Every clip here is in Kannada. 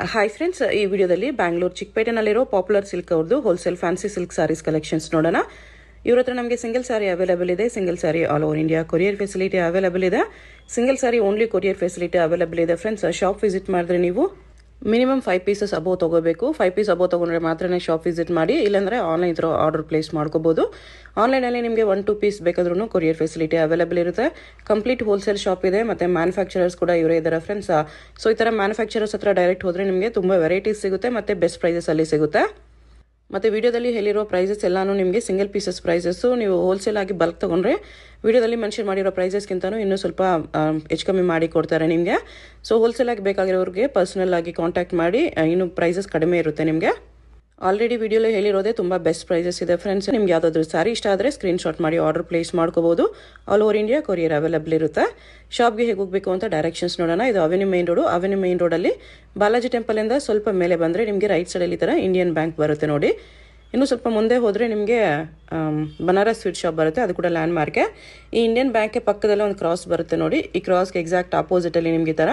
ಹಾಯ್ ಫ್ರೆಂಡ್ಸ್, ಈ ವಿಡಿಯೋದಲ್ಲಿ ಬ್ಯಾಂಗ್ಳೂರ್ ಚಿಕ್ಕಪೇಟೆನಲ್ಲಿರೋ ಪಾಪ್ಯುಲರ್ ಸಿಲ್ಕ್ ಅವ್ರದ್ದು wholesale fancy silk sarees collections ನೋಡೋಣ. ಇವ್ರ ಹತ್ರ ನಮಗೆ ಸಿಂಗಲ್ ಸಾರಿ ಅವೈಲೇಬಲ್ ಇದೆ. Single saree all over India courier facility available ಇದೆ. Single saree only courier facility available ಇದೆ. ಫ್ರೆಂಡ್ಸ್, ಶಾಪ್ ವಿಸಿಟ್ ಮಾಡಿದ್ರೆ ನೀವು ಮಿನಿಮಮ್ 5 ಪೀಸಸ್ ಅಬೋ ತೊಗೋಬೇಕು. 5 ಪೀಸ್ ಅಬೋ ತೊಗೊಂಡ್ರೆ ಮಾತ್ರ ಶಾಪ್ ವಿಸಿಟ್ ಮಾಡಿ, ಇಲ್ಲಾಂದರೆ ಆನ್ಲೈನ್ ಥ್ರೂ ಆರ್ಡರ್ ಪ್ಲೇಸ್ ಮಾಡ್ಕೋಬೋದು. ಆನ್ಲೈನಲ್ಲಿ ನಿಮಗೆ 1-2 ಪೀಸ್ ಬೇಕಾದ್ರೂ ಕೊರಿಯರ್ ಫೆಸಿಲಿಟಿ ಅವೈಲೇಬಲ್ ಇರುತ್ತೆ. ಕಂಪ್ಲೀಟ್ ಹೋಲ್ಸೇಲ್ ಶಾಪ್ ಇದೆ, ಮತ್ತು ಮ್ಯಾನುಫ್ಯಾಕ್ಚರರ್ಸ್ ಕೂಡ ಇವರೇ ಇದ್ದಾರೆ ಫ್ರೆಂಡ್ಸ್. ಸೊ ಈ ಥರ ಮ್ಯಾನುಫ್ಯಾಕ್ಚರರ್ಸ್ ಹತ್ರ ಡೈರೆಕ್ಟ್ ಹೋದರೆ ನಿಮಗೆ ತುಂಬ ವೆರೈಟೀಸ್ ಸಿಗುತ್ತೆ ಮತ್ತು ಬೆಸ್ಟ್ ಪ್ರೈಸಸಲ್ಲಿ ಸಿಗುತ್ತೆ. ಮತ್ತು ವಿಡಿಯೋದಲ್ಲಿ ಹೇಳಿರೋ ಪ್ರೈಸಸ್ ಎಲ್ಲಾನು ನಿಮಗೆ ಸಿಂಗಲ್ ಪೀಸಸ್ ಪ್ರೈಸಸ್ಸು. ನೀವು ಹೋಲ್ಸೇಲ್ ಆಗಿ ಬಲ್ಕ್ ತೊಗೊಂಡ್ರೆ ವಿಡಿಯೋದಲ್ಲಿ ಮೆನ್ಷನ್ ಮಾಡಿರೋ ಪ್ರೈಸಸ್ಗಿಂತನೂ ಇನ್ನೂ ಸ್ವಲ್ಪ ಹೆಚ್ಚು ಕಮ್ಮಿ ಮಾಡಿ ಕೊಡ್ತಾರೆ ನಿಮಗೆ. ಸೊ ಹೋಲ್ಸೇಲ್ ಆಗಿ ಬೇಕಾಗಿರೋರಿಗೆ ಪರ್ಸನಲ್ ಆಗಿ ಕಾಂಟ್ಯಾಕ್ಟ್ ಮಾಡಿ, ಇನ್ನೂ ಪ್ರೈಸಸ್ ಕಡಿಮೆ ಇರುತ್ತೆ ನಿಮಗೆ. ಆಲ್ರೆಡಿ ವಿಡಿಯೋಲಿ ಹೇಳಿರೋದೇ ತುಂಬ ಬೆಸ್ಟ್ ಪ್ರೈಸಸ್ ಇದೆ ಫ್ರೆಂಡ್ಸ್. ನಿಮ್ಗೆ ಯಾವುದಾದ್ರೂ ಸಾರಿ ಇಷ್ಟ ಆದರೆ ಸ್ಕ್ರೀನ್ಶಾಟ್ ಮಾಡಿ ಆರ್ಡರ್ ಪ್ಲೇಸ್ ಮಾಡ್ಕೋಬೋದು. All over India courier available ಇರುತ್ತೆ. ಶಾಪ್ಗೆ ಹೇಗೆ ಹೋಗಬೇಕು ಅಂತ ಡೈರೆಕ್ಷನ್ಸ್ ನೋಡೋಣ. ಇದು avenue main road. Avenue main ರೋಡಲ್ಲಿ ಬಾಲಾಜಿ ಟೆಂಪಲಿಂದ ಸ್ವಲ್ಪ ಮೇಲೆ ಬಂದರೆ ನಿಮಗೆ ರೈಟ್ ಸೈಡಲ್ಲಿ ಈ ಥರ ಇಂಡಿಯನ್ ಬ್ಯಾಂಕ್ ಬರುತ್ತೆ ನೋಡಿ. ಇನ್ನೂ ಸ್ವಲ್ಪ ಮುಂದೆ ಹೋದರೆ ನಿಮಗೆ ಬನಾರಸ್ ಸ್ವೀಟ್ ಶಾಪ್ ಬರುತ್ತೆ, ಅದು ಕೂಡ ಲ್ಯಾಂಡ್ ಮಾರ್ಕೆ. ಈ ಇಂಡಿಯನ್ ಬ್ಯಾಂಕ್ಗೆ ಪಕ್ಕದಲ್ಲೇ ಒಂದು ಕ್ರಾಸ್ ಬರುತ್ತೆ ನೋಡಿ. ಈ ಕ್ರಾಸ್ಗೆ ಎಕ್ಸಾಕ್ಟ್ ಆಪೋಸಿಟಲ್ಲಿ ನಿಮಗೆ ಈ ಥರ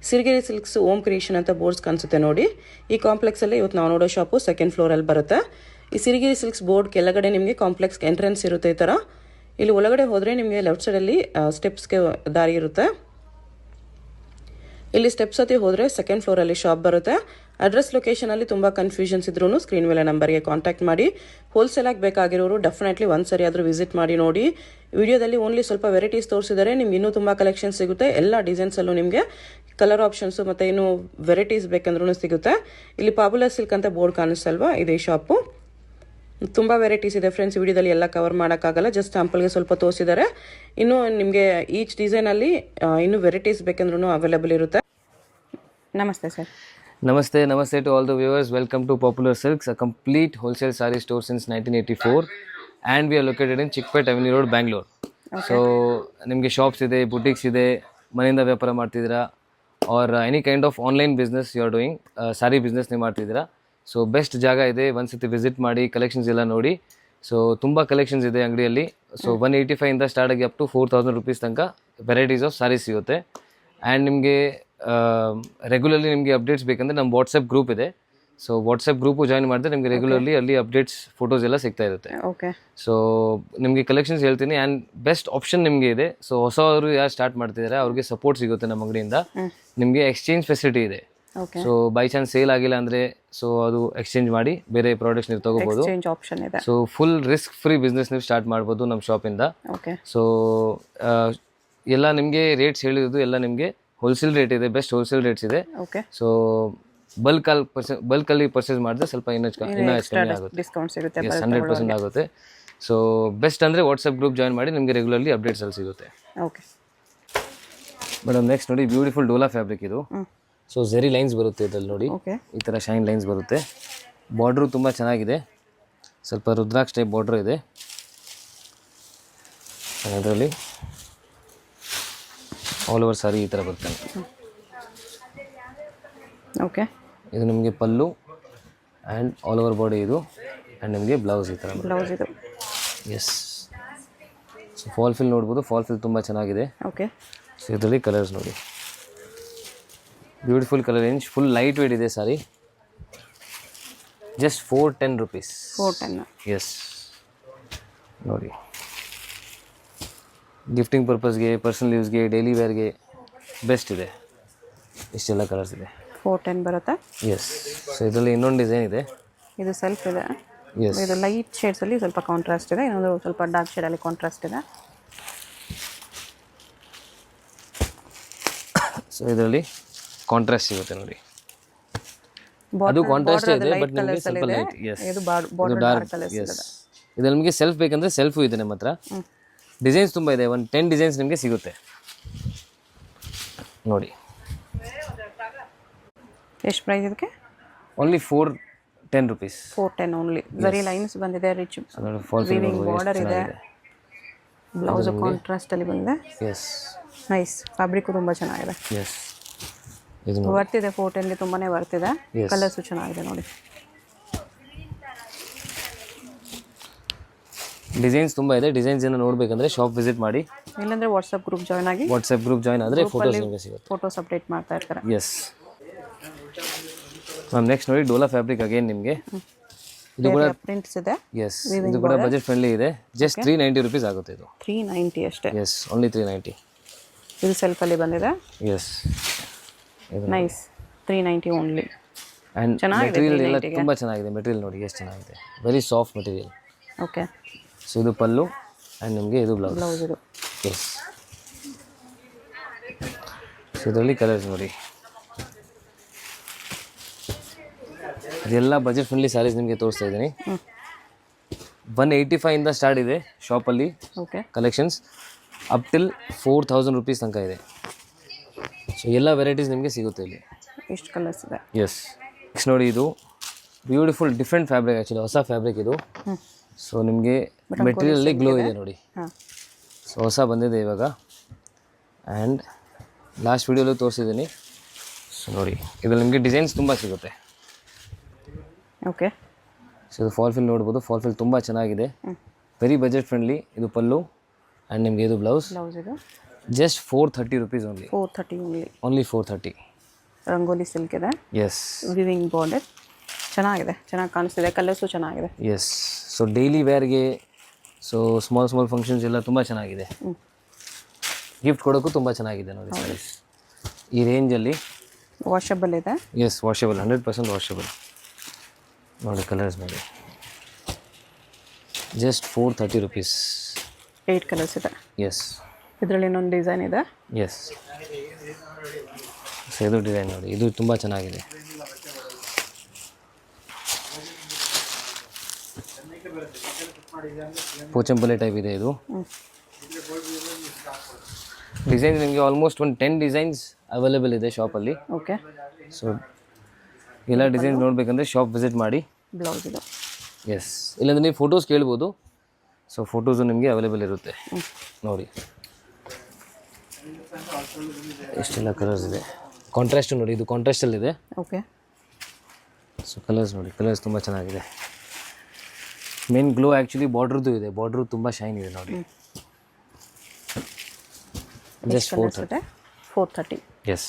ಸಿರಿಗೆರೆ ಸಿಲ್ಕ್ಸ್ ಓಮ್ ಕ್ರಿಯೇಷನ್ ಅಂತ ಬೋರ್ಡ್ಸ್ ಕಾಣಿಸುತ್ತೆ ನೋಡಿ. ಈ ಕಾಂಪ್ಲೆಕ್ಸಲ್ಲಿ ಇವತ್ತು ನಾವು ನೋಡೋ ಶಾಪು ಸೆಕೆಂಡ್ ಫ್ಲೋರಲ್ಲಿ ಬರುತ್ತೆ. ಈ ಸಿರಿಗೆರೆ ಸಿಲ್ಕ್ಸ್ ಬೋರ್ಡ್ ಕೆಳಗಡೆ ನಿಮಗೆ ಕಾಂಪ್ಲೆಕ್ಸ್ ಎಂಟ್ರೆನ್ಸ್ ಇರುತ್ತೆ ಈ ಥರ. ಇಲ್ಲಿ ಒಳಗಡೆ ಹೋದರೆ ನಿಮಗೆ ಲೆಫ್ಟ್ ಸೈಡಲ್ಲಿ ಸ್ಟೆಪ್ಸ್ಗೆ ದಾರಿ ಇರುತ್ತೆ. ಇಲ್ಲಿ ಸ್ಟೆಪ್ಸ್ ಹತ್ತಿ ಹೋದರೆ ಸೆಕೆಂಡ್ ಫ್ಲೋರಲ್ಲಿ ಶಾಪ್ ಬರುತ್ತೆ. ಅಡ್ರೆಸ್ ಲೊಕೇಶನಲ್ಲಿ ತುಂಬ ಕನ್ಫ್ಯೂಷನ್ಸ್ ಇದ್ರೂ ಸ್ಕ್ರೀನ್ ಮೇಲೆ ನಂಬರ್ಗೆ ಕಾಂಟ್ಯಾಕ್ಟ್ ಮಾಡಿ. ಹೋಲ್ಸೇಲ್ ಆಗಿ ಬೇಕಾಗಿರೋರು ಡೆಫಿನೆಟ್ಲಿ ಒಂದು ಸರಿ ಆದರೂ ವಿಸಿಟ್ ಮಾಡಿ ನೋಡಿ. ವಿಡಿಯೋದಲ್ಲಿ ಓನ್ಲಿ ಸ್ವಲ್ಪ ವೆರೈಟೀಸ್ ತೋರಿಸಿದರೆ ನಿಮ್ಗೆ ಇನ್ನೂ ತುಂಬ ಕಲೆಕ್ಷನ್ ಸಿಗುತ್ತೆ. ಎಲ್ಲ ಡಿಸೈನ್ಸಲ್ಲೂ ನಿಮಗೆ ಕಲರ್ ಆಪ್ಷನ್ಸು ಮತ್ತು ಇನ್ನೂ ವೆರೈಟೀಸ್ ಬೇಕಂದ್ರೂ ಸಿಗುತ್ತೆ. ಇಲ್ಲಿ ಪಾಪ್ಯುಲರ್ ಸಿಲ್ಕ್ ಅಂತ ಬೋರ್ಡ್ ಕಾಣಿಸ್ತಲ್ವಾ, ಇದೇ ಶಾಪು. ತುಂಬ ವೆರೈಟೀಸ್ ಇದೆ ಫ್ರೆಂಡ್ಸ್. ವಿಡಿಯೋದಲ್ಲಿ ಎಲ್ಲ ಕವರ್ ಮಾಡೋಕ್ಕಾಗಲ್ಲ, ಜಸ್ಟ್ ಸ್ಯಾಂಪಲ್ಗೆ ಸ್ವಲ್ಪ ತೋರಿಸಿದ್ದಾರೆ. ಇನ್ನೂ ನಿಮಗೆ ಈಚ್ ಡಿಸೈನಲ್ಲಿ ಇನ್ನೂ ವೆರೈಟೀಸ್ ಬೇಕಂದ್ರೂ ಅವೈಲೇಬಲ್ ಇರುತ್ತೆ. ನಮಸ್ತೆ sir. Namaste to all the viewers. Welcome to Popular Silks, a complete wholesale saree store since 1984, and we are located in Chickpet Avenue Road, Bangalore. So ನಿಮಗೆ ಶಾಪ್ಸ್ ಇದೆ, ಬುಟಿಕ್ಸ್ ಇದೆ, ಮನೆಯಿಂದ ವ್ಯಾಪಾರ ಮಾಡ್ತಿದ್ದೀರಾ, are any kind of online business you are doing, sorry business ನೀವು ಮಾಡ್ತಿದ್ದೀರಾ, ಸೊ ಬೆಸ್ಟ್ ಜಾಗ ಇದೆ. ಒಂದ್ಸತಿ ವಿಸಿಟ್ ಮಾಡಿ, ಕಲೆಕ್ಷನ್ಸ್ ಎಲ್ಲ ನೋಡಿ. ಸೊ ತುಂಬ ಕಲೆಕ್ಷನ್ಸ್ ಇದೆ ಅಂಗಡಿಯಲ್ಲಿ. ಸೊ 185 ಇಂದ ಸ್ಟಾರ್ಟ್ ಆಗಿ ಅಪ್ ಟು 4000 rupees ತನಕ ವೆರೈಟೀಸ್ ಆಫ್ ಸಾರೀಸ್ ಸಿಗುತ್ತೆ. ಆ್ಯಂಡ್ ನಿಮಗೆ ರೆಗ್ಯುಲರ್ಲಿ ನಿಮಗೆ ಅಪ್ಡೇಟ್ಸ್ ಬೇಕಂದರೆ ನಮ್ಮ ವಾಟ್ಸಪ್ ಗ್ರೂಪ್ ಇದೆ. ಸೊ ವಾಟ್ಸಪ್ ಗ್ರೂಪು ಜಾಯಿನ್ ಮಾಡಿದ್ರೆ ನಿಮಗೆ ರೆಗ್ಯುಲರ್ಲಿ ಅಲ್ಲಿ ಅಪ್ಡೇಟ್ಸ್ ಫೋಟೋಸ್ ಎಲ್ಲ ಸಿಗ್ತಾ ಇರುತ್ತೆ. ಓಕೆ. ಸೊ ನಿಮಗೆ ಕಲೆಕ್ಷನ್ಸ್ ಹೇಳ್ತೀನಿ. ಆ್ಯಂಡ್ ಬೆಸ್ಟ್ ಆಪ್ಷನ್ ನಿಮಗೆ ಇದೆ. ಸೊ ಹೊಸವರು ಯಾರು ಸ್ಟಾರ್ಟ್ ಮಾಡ್ತಿದ್ದಾರೆ ಅವ್ರಿಗೆ ಸಪೋರ್ಟ್ ಸಿಗುತ್ತೆ ನಮ್ಮ ಅಂಗಡಿಯಿಂದ. ನಿಮಗೆ ಎಕ್ಸ್ಚೇಂಜ್ ಫೆಸಿಲಿಟಿ ಇದೆ. ಸೊ ಬೈ ಚಾನ್ಸ್ ಸೇಲ್ ಆಗಿಲ್ಲ ಅಂದರೆ ಸೊ ಅದು ಎಕ್ಸ್ಚೇಂಜ್ ಮಾಡಿ ಬೇರೆ ಪ್ರಾಡಕ್ಟ್ಸ್ ನೀವು ತಗೋಬಹುದು. So full risk free business ನೀವು ಸ್ಟಾರ್ಟ್ ಮಾಡ್ಬೋದು ನಮ್ಮ ಶಾಪಿಂದ. ಸೊ ಎಲ್ಲ ನಿಮಗೆ ರೇಟ್ಸ್ ಹೇಳಿರೋದು ಎಲ್ಲ ನಿಮಗೆ ಹೋಲ್ಸೇಲ್ ರೇಟ್ ಇದೆ, ಬೆಸ್ಟ್ ಹೋಲ್ಸೇಲ್ ರೇಟ್ಸ್ ಇದೆ. ಸೊ ಬಲ್ಕಲ್ಲಿ ಪರ್ಚೇಸ್ ಮಾಡಿದ್ರೆ ಸ್ವಲ್ಪ ಇನ್ನೂ ಕಮ್ಮಿ ಆಗುತ್ತೆ, ಡಿಸ್ಕೌಂಟ್ ಸಿಗುತ್ತೆ, 100% ಆಗುತ್ತೆ. ಸೊ ಬೆಸ್ಟ್ ಅಂದರೆ ವಾಟ್ಸಪ್ ಗ್ರೂಪ್ ಜಾಯಿನ್ ಮಾಡಿ, ನಿಮಗೆ ರೆಗ್ಯುಲರ್ಲಿ ಅಪ್ಡೇಟ್ಸ್ ಅಲ್ಲಿ ಸಿಗುತ್ತೆ. ಓಕೆ ಮೇಡಮ್, ನೆಕ್ಸ್ಟ್ ನೋಡಿ ಬ್ಯೂಟಿಫುಲ್ ಡೋಲಾ ಫ್ಯಾಬ್ರಿಕ್ ಇದು. ಸೊ ಝೆರಿ ಲೈನ್ಸ್ ಬರುತ್ತೆ ಇದರಲ್ಲಿ ನೋಡಿ, ಈ ಥರ ಶೈನ್ ಲೈನ್ಸ್ ಬರುತ್ತೆ. ಬಾರ್ಡ್ರು ತುಂಬ ಚೆನ್ನಾಗಿದೆ, ಸ್ವಲ್ಪ ರುದ್ರಾಕ್ಷ ಟೈಪ್ ಬಾರ್ಡ್ರ್ ಇದೆ ಅದರಲ್ಲಿ. ಆಲ್ ಓವರ್ ಸಾರಿ ಈ ಥರ ಬರುತ್ತೆ. ಓಕೆ, ಇದು ನಿಮಗೆ pallu and all over body ಇದು, ಆ್ಯಂಡ್ ನಿಮಗೆ ಬ್ಲೌಸ್ ಈ ಥರ ಬ್ಲೌಸ್ ಇದು. ಎಸ್, ಸೊ ಫಾಲ್ ಫಿಲ್ ನೋಡ್ಬೋದು. ಫಾಲ್ ಫಿಲ್ ತುಂಬ ಚೆನ್ನಾಗಿದೆ. ಓಕೆ. ಸೊ ಇದರಲ್ಲಿ ಕಲರ್ಸ್ ನೋಡಿ, beautiful colour range, full light weight ಇದೆ ಸಾರಿ. Just 410 rupees. 410. ಎಸ್ ನೋಡಿ, ಗಿಫ್ಟಿಂಗ್ ಪರ್ಪಸ್ಗೆ, ಪರ್ಸನಲ್ ಯೂಸ್ಗೆ, ಡೈಲಿ ವೇರ್ಗೆ ಬೆಸ್ಟ್ ಇದೆ. ಇಷ್ಟೆಲ್ಲ ಕಲರ್ಸ್ ಇದೆ. 410 ಬರುತ್ತೆ. ಎಸ್. ಸೊ ಇದರಲ್ಲಿ ಇನ್ನೊಂದು ಡಿಸೈನ್ ಇದೆ, ಇದು ಸೆಲ್ಫ್ ಇದೆ. ಎಸ್, ಇದು ಲೈಟ್ ಶೇಡ್ಸಲ್ಲಿ ಸ್ವಲ್ಪ ಕಾಂಟ್ರಾಸ್ಟ್ ಇದೆ, ಇನ್ನೊಂದು ಸ್ವಲ್ಪ ಡಾರ್ಕ್ ಶೇಡಲ್ಲಿ ಕಾಂಟ್ರಾಸ್ಟ್ ಇದೆ. ಸೊ ಇದರಲ್ಲಿ ಕಾಂಟ್ರಾಸ್ಟ್ ಸಿಗುತ್ತೆ ನೋಡಿ, ಅದು ಕಾಂಟ್ರಾಸ್ಟ್ ಇದೆ ಬಟ್ ನಿಮಗೆ ಸ್ವಲ್ಪ ಲೈಟ್. ಎಸ್, ಇದು ಡಾರ್ಕ್. ಎಸ್, ಇದು ನಿಮಗೆ ಸೆಲ್ಫ್ ಬೇಕಂದ್ರೆ ಸೆಲ್ಫು ಇದೆ ನಮ್ಮ ಹತ್ರ. ಡಿಸೈನ್ಸ್ ತುಂಬ ಇದೆ, ಒಂದು 10 ಡಿಸೈನ್ಸ್ ನಿಮಗೆ ಸಿಗುತ್ತೆ ನೋಡಿ. ಎಷ್ಟು ಪ್ರೈಸ್ ಇದಕ್ಕೆ? Only 410 rupees. 410 ಓನ್ಲಿ. ಝರಿ ಲೈನ್ಸ್ ಬಂದಿದೆ, ರಿಚ್ ವೀವಿಂಗ್ ಬಾರ್ಡರ್ ಇದೆ, ಬ್ಲೌಸ್ ಕಾಂಟ್ರಾಸ್ಟ್ ಅಲ್ಲಿ ಬಂದಿದೆ. Yes, nice. ಫ್ಯಾಬ್ರಿಕ್ ತುಂಬ ಚೆನ್ನಾಗಿದೆ. ಎಸ್, ಇದು ವರ್ತಿದೆ. 410ಗೆ ತುಂಬಾನೇ ವರ್ತಿದೆ. ಕಲರ್ಸು ಚೆನ್ನಾಗಿದೆ ನೋಡಿ. ಡಿಸೈನ್ಸ್ ತುಂಬ ಇದೆ. ಡಿಸೈನ್ಸ್ ಏನು ನೋಡಬೇಕಂದ್ರೆ ಶಾಪ್ ವಿಸಿಟ್ ಮಾಡಿ, ಇಲ್ಲಾಂದ್ರೆ ವಾಟ್ಸಪ್ ಗ್ರೂಪ್ ಜಾಯ್ನ್ ಆಗಿ. ವಾಟ್ಸಪ್ ಗ್ರೂಪ್ ಜಾಯ್ನ್ ಆದರೆ ಫೋಟೋಸ್ ನಿಮಗೆ ಸಿಗುತ್ತೆ. ಫೋಟೋಸ್ ಅಪ್ಡೇಟ್ ಮಾಡ್ತಾ ಇರ್ತಾರೆ. ಎಸ್. ಮ್ಯಾಮ್ ನೆಕ್ಸ್ಟ್ ನೋಡಿ ಡೋಲಾ ಫ್ಯಾಬ್ರಿಕ್ ಅಗೇನ್ ನಿಮಗೆ ಇದು ಕೂಡ ಪ್ರಿಂಟ್ಸ್ ಇದೆ. ಎಸ್ ಇದು ಕೂಡ ಬಜೆಟ್ ಫ್ರೆಂಡ್ಲಿ ಇದೆ. ಜಸ್ಟ್ 390 ರುಪೀಸ್ ಆಗುತ್ತೆ ಇದು. 390 ಅಷ್ಟೇ. Yes only 390. ಇದು ಸೆಲ್ಫಲ್ಲಿ ಬಂದಿದೆ. Yes nice 390 only. And material ಎಲ್ಲ ತುಂಬ ಚೆನ್ನಾಗಿದೆ. ಮೆಟೀರಿಯಲ್ ನೋಡಿ ಎಷ್ಟು ಚೆನ್ನಾಗಿದೆ. Very soft material. Okay. So ಇದು ಪಲ್ಲು ಆ್ಯಂಡ್ ನಿಮಗೆ ಇದು ಬ್ಲೌಸ್ ಇದು. ಎಸ್ ಸೊ ಇದರಲ್ಲಿ ಕಲರ್ಸ್ ನೋಡಿ. ಇದೆಲ್ಲ ಬಜೆಟ್ ಫ್ರೆಂಡ್ಲಿ ಸ್ಯಾರೀಸ್ ನಿಮಗೆ ತೋರಿಸ್ತಾ ಇದ್ದೀನಿ. 185 ಇಂದ ಸ್ಟಾರ್ಟ್ ಇದೆ ಶಾಪಲ್ಲಿ okay collections up till 4000 rupees ತನಕ ಇದೆ. ಸೊ ಎಲ್ಲ ವೆರೈಟೀಸ್ ನಿಮಗೆ ಸಿಗುತ್ತೆ ಇಲ್ಲಿ. ಎಷ್ಟು ಕಲರ್ಸ್ ಇದೆ. ಎಸ್ ನೆಕ್ಸ್ಟ್ ನೋಡಿ ಇದು ಬ್ಯೂಟಿಫುಲ್ ಡಿಫ್ರೆಂಟ್ ಫ್ಯಾಬ್ರಿಕ್, ಆ್ಯಕ್ಚುಲಿ ಹೊಸ ಫ್ಯಾಬ್ರಿಕ್ ಇದು. ಸೊ ನಿಮಗೆ ಮೆಟೀರಿಯಲಲ್ಲಿ ಗ್ಲೋ ಇದೆ ನೋಡಿ. ಸೊ ಹೊಸ ಬಂದಿದೆ ಇವಾಗ ಆ್ಯಂಡ್ ಲಾಸ್ಟ್ ವೀಡಿಯೋಲ್ಲೂ ತೋರಿಸಿದ್ದೀನಿ. ಸೊ ನೋಡಿ ಇದರಲ್ಲಿ ನಿಮಗೆ ಡಿಸೈನ್ಸ್ ತುಂಬ ಸಿಗುತ್ತೆ. ಓಕೆ. ಸೊ ಇದು ಫಾಲ್ ಫಿಲ್ ನೋಡ್ಬೋದು. ಫಾಲ್ ಫಿಲ್ ತುಂಬ ಚೆನ್ನಾಗಿದೆ. Very budget friendly. ಇದು ಪಲ್ಲು ಆ್ಯಂಡ್ ನಿಮಗೆ ಇದು ಬ್ಲೌಸ್. ಇದು just 430 rupees only. 430 only 430. Rangoli silk ಇದೆ. ಎಸ್ ವಿವಿಂಗ್ ಬಾರ್ಡರ್ ಚೆನ್ನಾಗಿದೆ, ಚೆನ್ನಾಗಿ ಕಾಣಿಸ್ತಿದೆ. ಕಲರ್ಸು ಚೆನ್ನಾಗಿದೆ. ಎಸ್ ಸೊ ಡೈಲಿ ವೇರ್ಗೆ ಸೊ ಸ್ಮಾಲ್ ಫಂಕ್ಷನ್ಸ್ ಎಲ್ಲ ತುಂಬ ಚೆನ್ನಾಗಿದೆ. ಗಿಫ್ಟ್ ಕೊಡೋಕ್ಕೂ ತುಂಬ ಚೆನ್ನಾಗಿದೆ ನೋಡಿ. ಈ ರೇಂಜಲ್ಲಿ ವಾಷಬಲ್ ಇದೆ. Yes washable, 100% washable. ನೋಡಿ ಕಲರ್ಸ್ ನೋಡಿ. Just 430 rupees. 8 ಕಲರ್ಸ್ ಇದೆ. ಎಸ್ ಇದರಲ್ಲಿ ಇನ್ನೊಂದು ಡಿಸೈನ್ ಇದೆ. ಎಸ್ ಸೊ ಇದು ಡಿಸೈನ್ ನೋಡಿ, ಇದು ತುಂಬ ಚೆನ್ನಾಗಿದೆ. ಪೋಚಂಪಲ್ಲಿ ಟೈಪ್ ಇದೆ ಇದು. ಡಿಸೈನ್ಸ್ ನಿಮಗೆ ಆಲ್ಮೋಸ್ಟ್ ಒಂದು 10 ಡಿಸೈನ್ಸ್ ಅವೈಲೇಬಲ್ ಇದೆ ಶಾಪಲ್ಲಿ. ಓಕೆ. ಸೊ ಎಲ್ಲ ಡಿಸೈನ್ಸ್ ನೋಡಬೇಕಂದ್ರೆ ಶಾಪ್ ವಿಸಿಟ್ ಮಾಡಿ. ಬ್ಲೌಸ್ ಇದು. ಎಸ್ ಇಲ್ಲಾಂದರೆ ನೀವು ಫೋಟೋಸ್ ಕೇಳ್ಬೋದು. ಸೊ ಫೋಟೋಸು ನಿಮಗೆ ಅವೈಲೇಬಲ್ ಇರುತ್ತೆ ನೋಡಿ. ಎಷ್ಟೆಲ್ಲ ಕಲರ್ಸ್ ಇದೆ. ಕಾಂಟ್ರಾಸ್ಟ್ ನೋಡಿ, ಇದು ಕಾಂಟ್ರಾಸ್ಟಲ್ಲಿದೆ. ಓಕೆ. ಸೊ ಕಲರ್ಸ್ ನೋಡಿ, ಕಲರ್ಸ್ ತುಂಬ ಚೆನ್ನಾಗಿದೆ. ಮೇನ್ ಗ್ಲೋ ಆ್ಯಕ್ಚುಲಿ ಬಾರ್ಡ್ರದ್ದು ಇದೆ. ಬಾರ್ಡ್ರು ತುಂಬ ಶೈನ್ ಇದೆ ನೋಡಿ. ಜಸ್ಟ್ 430. ಎಸ್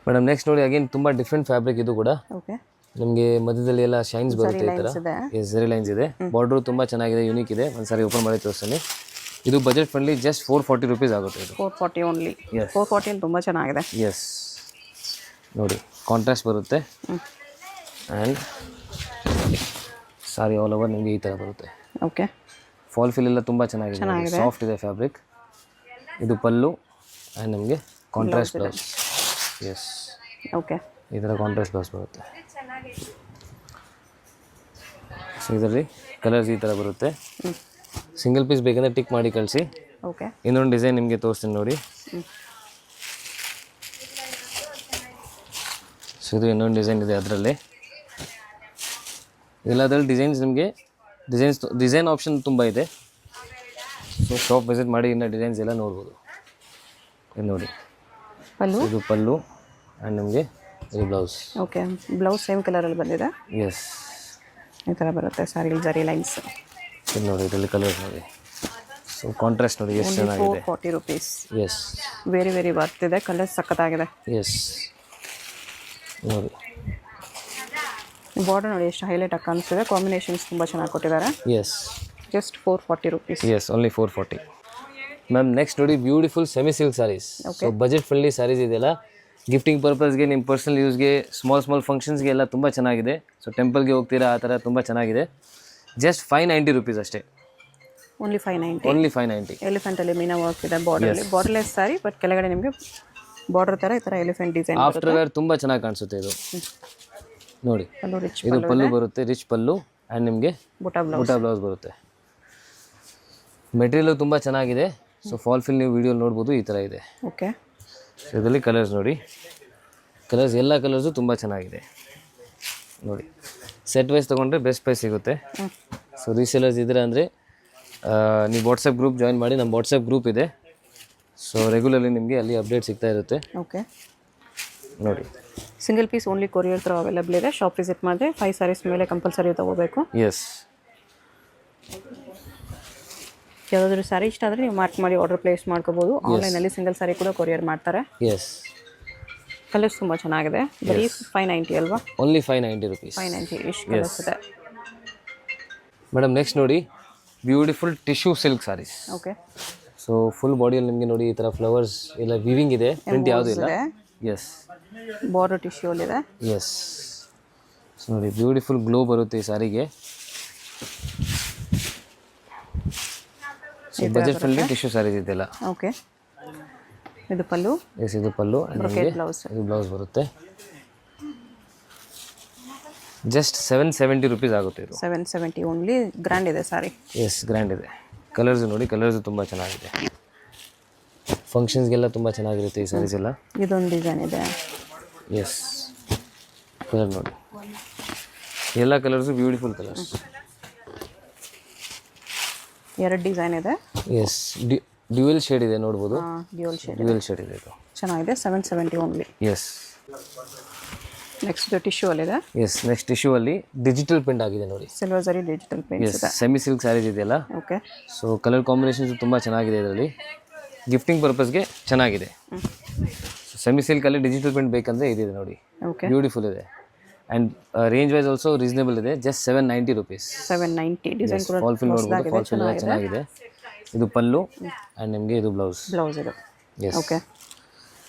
ಮೇಡಮ್ ನೆಕ್ಸ್ಟ್ ನೋಡಿ ಅಗೇನ್ ತುಂಬ ಡಿಫ್ರೆಂಟ್ ಫ್ಯಾಬ್ರಿಕ್ ಇದು ಕೂಡ. ಓಕೆ. ನಿಮಗೆ ಮಧ್ಯದಲ್ಲಿ ಎಲ್ಲ ಶೈನ್ಸ್ ಬರುತ್ತೆ ಈ ಥರ. ಎಸ್ ಜರಿ ಲೈನ್ಸ್ ಇದೆ. ಬಾರ್ಡ್ರು ತುಂಬ ಚೆನ್ನಾಗಿದೆ, ಯೂನಿಕ್ ಇದೆ. ಒಂದು ಸಾರಿ ಓಪನ್ ಮಾಡಿ ತೋರಿಸ್ತೀನಿ. ಇದು ಬಜೆಟ್ ಫ್ರೆಂಡ್ಲಿ. ಜಸ್ಟ್ 440 ರುಪೀಸ್ ಆಗುತ್ತೆ ಇದು. 440 ಓನ್ಲಿ. 440 ಅಲ್ಲಿ ತುಂಬ ಚೆನ್ನಾಗಿದೆ. ಎಸ್ ನೋಡಿ ಕಾಂಟ್ರಾಸ್ಟ್ ಬರುತ್ತೆ ಆ್ಯಂಡ್ ಸಾರಿ ಆಲ್ ಓವರ್ ನಿಮಗೆ ಈ ಥರ ಬರುತ್ತೆ. ಓಕೆ. ಫಾಲ್ ಫಿಲ್ ಎಲ್ಲ ತುಂಬ ಚೆನ್ನಾಗಿದೆ. ಸಾಫ್ಟ್ ಇದೆ ಫ್ಯಾಬ್ರಿಕ್. ಇದು ಪಲ್ಲು ಆ್ಯಂಡ್ ನಿಮಗೆ ಕಾಂಟ್ರಾಸ್ಟ್ ಬ್ಲೌಸ್. Yes okay. ಈ ಥರ ಕಾಂಟ್ರಾಸ್ಟ್ ಬ್ಲೌಸ್ ಬರುತ್ತೆ. ಸೊ ಇದರಲ್ಲಿ ಕಲರ್ಸ್ ಈ ಥರ ಬರುತ್ತೆ. ಸಿಂಗಲ್ ಪೀಸ್ ಬೇಕಂದರೆ ಟಿಕ್ ಮಾಡಿ ಕಳಿಸಿ. ಓಕೆ. ಇನ್ನೊಂದು ಡಿಸೈನ್ ನಿಮಗೆ ತೋರಿಸ್ತೀನಿ ನೋಡಿ. ಸೊ ಇದು ಇನ್ನೊಂದು ಡಿಸೈನ್ ಇದೆ ಅದರಲ್ಲಿ. ಎಲ್ಲದರಲ್ಲಿ ಡಿಸೈನ್ಸ್ ನಿಮಗೆ ಡಿಸೈನ್ ಆಪ್ಷನ್ ತುಂಬ ಇದೆ. ಸೊ ಶಾಪ್ ವಿಸಿಟ್ ಮಾಡಿ ಇನ್ನು ಡಿಸೈನ್ಸ್ ಎಲ್ಲ ನೋಡ್ಬೋದು. ಇದು ನೋಡಿ ಪಲ್ಲು. ಇದು ಪಲ್ಲು ಆ್ಯಂಡ್ ನಿಮಗೆ ಇದು ಬ್ಲೌಸ್. ಓಕೆ. ಬ್ಲೌಸ್ ಸೇಮ್ ಕಲರಲ್ಲಿ ಬಂದಿದೆ. ಎಸ್ ಈ ಥರ ಬರುತ್ತೆ ಸಾರಿ ಜರಿ ಲೈನ್ಸ್. ಇದು ನೋಡಿ ಇದರಲ್ಲಿ ಕಲರ್ಸ್ ನೋಡಿ. ಸೊ ಕಾಂಟ್ರಾಸ್ಟ್ ನೋಡಿ ಎಷ್ಟು ಚೆನ್ನಾಗಿದೆ. 440 rupees. Yes very very worth ಇದೆ. ಕಲರ್ ಸಖತ್ತಾಗಿದೆ. ಎಸ್ ನೋಡಿ ಬಾರ್ಡರ್ ನೋಡಿ ಎಷ್ಟು ಹೈಲೈಟ್ ಆಗಿ ಕಾಣಿಸ್ತಿದೆ. ಕಾಂಬಿನೇಷನ್ಸ್ ತುಂಬ ಚೆನ್ನಾಗಿ ಕೊಟ್ಟಿದ್ದಾರೆ. Yes just 440 rupees. Yes only 440. Ma'am next ನೋಡಿ beautiful semi silk sarees. So budget friendly sarees ಇದೆಯಲ್ಲ, ಗಿಫ್ಟಿಂಗ್ ಪರ್ಪಸ್ಗೆ, ನಿಮ್ಮ ಪರ್ಸನಲ್ ಯೂಸ್ಗೆ, ಸ್ಮಾಲ್ ಫಂಕ್ಷನ್ಸ್ಗೆ ಎಲ್ಲ ತುಂಬ ಚೆನ್ನಾಗಿದೆ. ಸೊ ಟೆಂಪಲ್ಗೆ ಹೋಗ್ತೀರಾ ಆ ಥರ ತುಂಬ ಚೆನ್ನಾಗಿದೆ. ಜಸ್ಟ್ 590 ರುಪೀಸ್ ಅಷ್ಟೇ. ಓನ್ಲಿ 590. ಓನ್ಲಿ 590. ಎಲಿಫೆಂಟಲ್ಲಿ ಮೀನಾ ವರ್ಕ್ ಇದೆ ಬಾರ್ಡರಲ್ಲಿ. ಬಾರ್ಡರ್ಲೆಸ್ ಸ್ಯಾರಿ ಬಟ್ ಕೆಳಗಡೆ ನಿಮಗೆ ಬಾರ್ಡರ್ ಥರ ಈ ಥರ ಎಲಿಫೆಂಟ್ ಡಿಸೈನ್. ಆಫ್ಟರ್ ವೇರ್ ತುಂಬ ಚೆನ್ನಾಗಿ ಕಾಣಿಸುತ್ತೆ ಇದು ನೋಡಿ. ಪಲ್ಲು ರಿಚ್ ಇದು ಪಲ್ಲು ಬರುತ್ತೆ, ರಿಚ್ ಪಲ್ಲು ಆ್ಯಂಡ್ ನಿಮಗೆ ಬುಟಾ ಬ್ಲೌಸ್ ಬರುತ್ತೆ. ಮೆಟೀರಿಯಲು ತುಂಬ ಚೆನ್ನಾಗಿದೆ. ಸೊ ಫಾಲ್ ಫಿಲ್ ನೀವು ವಿಡಿಯೋ ನೋಡ್ಬೋದು ಈ ಥರ ಇದೆ. ಓಕೆ. ಸೊ ಇದರಲ್ಲಿ ಕಲರ್ಸ್ ನೋಡಿ. ಕಲರ್ಸ್ ಎಲ್ಲ ಕಲರ್ಸು ತುಂಬ ಚೆನ್ನಾಗಿದೆ ನೋಡಿ. ಸೆಟ್ ವೈಸ್ ತೊಗೊಂಡ್ರೆ ಬೆಸ್ಟ್ ಪ್ರೈಸ್ ಸಿಗುತ್ತೆ. ಸೊ ರೀಸೇಲರ್ಸ್ ಇದ್ರೆ ಅಂದರೆ ನೀವು ವಾಟ್ಸಪ್ ಗ್ರೂಪ್ ಜಾಯಿನ್ ಮಾಡಿ. ನಮ್ಮ ವಾಟ್ಸಪ್ ಗ್ರೂಪ್ ಇದೆ. ಸೊ ರೆಗ್ಯುಲರ್ಲಿ ನಿಮಗೆ ಅಲ್ಲಿ ಅಪ್ಡೇಟ್ ಸಿಗ್ತಾ ಇರುತ್ತೆ. ಓಕೆ. ನೋಡಿ ಸಿಂಗಲ್ ಪೀಸ್ ಓನ್ಲಿ ಕೊರಿಯರ್ ಥರ ಅವೈಲೇಬಲ್ ಇದೆ. ಶಾಪ್ ವಿಸಿಟ್ ಮಾಡಿದ್ರೆ 5 ಸ್ಯಾರೀಸ್ ಮೇಲೆ ಕಂಪಲ್ಸರಿ ತೊಗೋಬೇಕು. ಎಸ್ ಯಾವುದಾದ್ರೂ ಸ್ಯಾರಿ ಇಷ್ಟ ಆದರೆ ನೀವು ಮಾರ್ಕ್ ಮಾಡಿ ಆರ್ಡರ್ ಪ್ಲೇಸ್ ಮಾಡ್ಕೋಬೋದು. ಆನ್ಲೈನಲ್ಲಿ ಸಿಂಗಲ್ ಸ್ಯಾರಿ ಕೂಡ ಕೊರಿಯರ್ ಮಾಡ್ತಾರೆ. ಎಸ್ ಕಲರ್ಸ್ ತುಂಬ ಚೆನ್ನಾಗಿದೆ. ಬರೀ 590 ಅಲ್ವಾ? Only 590 rupees. 590 ಇಷ್ಟು ಕಲರ್ಸ್ ಇದೆ. ಮೇಡಮ್ ನೆಕ್ಸ್ಟ್ ನೋಡಿ beautiful tissue silk saris. Okay. So full ಬಾಡಿಯಲ್ಲಿ ನಿಮಗೆ ನೋಡಿ ಈ ಥರ ಫ್ಲವರ್ಸ್ ಎಲ್ಲ ವಿವಿಂಗ್ ಇದೆ, ಪ್ರಿಂಟ್ ಯಾವುದೂ ಇಲ್ಲ. ಎಸ್, ಬಾರ್ಡರ್ ಟಿಶ್ಯೂಲಿದೆ. ಎಸ್. ಸೊ ನೋಡಿ ಬ್ಯೂಟಿಫುಲ್ ಗ್ಲೋ ಬರುತ್ತೆ ಈ ಸಾರಿಗೆ. So budget friendly tissue sarees ಇದೆಲ್ಲ. ಓಕೆ. ಇದು ಪಲ್ಲು. ಎಸ್, ಇದು ಪಲ್ಲು. ಬ್ಲೌಸ್. ಇದು ಬ್ಲೌಸ್ ಬರುತ್ತೆ. ಜಸ್ಟ್ 770 ರುಪೀಸ್ ಆಗುತ್ತೆ ಇದು. 770 ಓನ್ಲಿ. ಗ್ರ್ಯಾಂಡ್ ಇದೆ ಸಾರಿ. ಎಸ್, ಗ್ರ್ಯಾಂಡ್ ಇದೆ. ಕಲರ್ಸ್ ನೋಡಿ, ಕಲರ್ಸ್ ತುಂಬ ಚೆನ್ನಾಗಿದೆ. ಫಂಕ್ಷನ್ಸ್ಗೆಲ್ಲ ತುಂಬ ಚೆನ್ನಾಗಿರುತ್ತೆ ಈ ಸ್ಯಾರೀಸ್ ಎಲ್ಲ. ಇದೊಂದು ಡಿಸೈನ್ ಇದೆ. ಎಸ್, ಕಲರ್ ನೋಡಿ, ಎಲ್ಲ ಕಲರ್ಸು ಬ್ಯೂಟಿಫುಲ್ ಕಲರ್ಸ್. 2 ಡಿಸೈನ್ ಇದೆ. ಎಸ್, ಡ್ಯುಯಲ್ ಶೇಡ್ ಇದೆ ನೋಡ್ಬೋದು. ಡ್ಯುಯಲ್ ಶೇಡ್ ಇದೆ ಇದು. ಚೆನ್ನಾಗಿದೆ. 770 ಓನ್ಲಿ. ಎಸ್. ನೆಕ್ಸ್ಟ್ ಟಿಶ್ಯೂ ಅಲ್ಲಿದೆ. ಎಸ್, ನೆಕ್ಸ್ಟ್ ಟಿಶ್ಯೂ ಅಲ್ಲಿ ಡಿಜಿಟಲ್ ಪ್ರಿಂಟ್ ಆಗಿದೆ ನೋಡಿ. ಸಿಲ್ವರ್ ಜರಿ ಡಿಜಿಟಲ್ ಪ್ರಿಂಟ್ ಎಸ್, ಇದೆ. ಸೆಮಿ ಸಿಲ್ಕ್ ಸ್ಯಾರೀಸ್ ಇದೆಯಲ್ಲ. ಓಕೆ. ಸೊ ಕಲರ್ ಕಾಂಬಿನೇಷನ್ಸ್ ತುಂಬ ಚೆನ್ನಾಗಿದೆ ಇದರಲ್ಲಿ. ಗಿಫ್ಟಿಂಗ್ ಪರ್ಪಸ್ಗೆ ಚೆನ್ನಾಗಿದೆ. ಸೆಮಿ ಸಿಲ್ಕಲ್ಲಿ ಡಿಜಿಟಲ್ ಪ್ರಿಂಟ್ ಬೇಕಂದರೆ ಇದಿದೆ ನೋಡಿ. ಓಕೆ. ಬ್ಯೂಟಿಫುಲ್ ಇದೆ. And range wise also reasonable ಇದೆ. Just 790 rupees. 790. ಡಿಸೈನ್ ಕೂಡ ಫಾಲ್ ಫಿಲ್ ನೋಡ್ಬೋದು. ಫಾಲ್ ಫಿಲ್ ಚೆನ್ನಾಗಿದೆ. ಇದು ಪಲ್ಲು ಆ್ಯಂಡ್ ನಿಮಗೆ ಇದು ಬ್ಲೌಸ್. ಇದು. ಎಸ್. ಓಕೆ.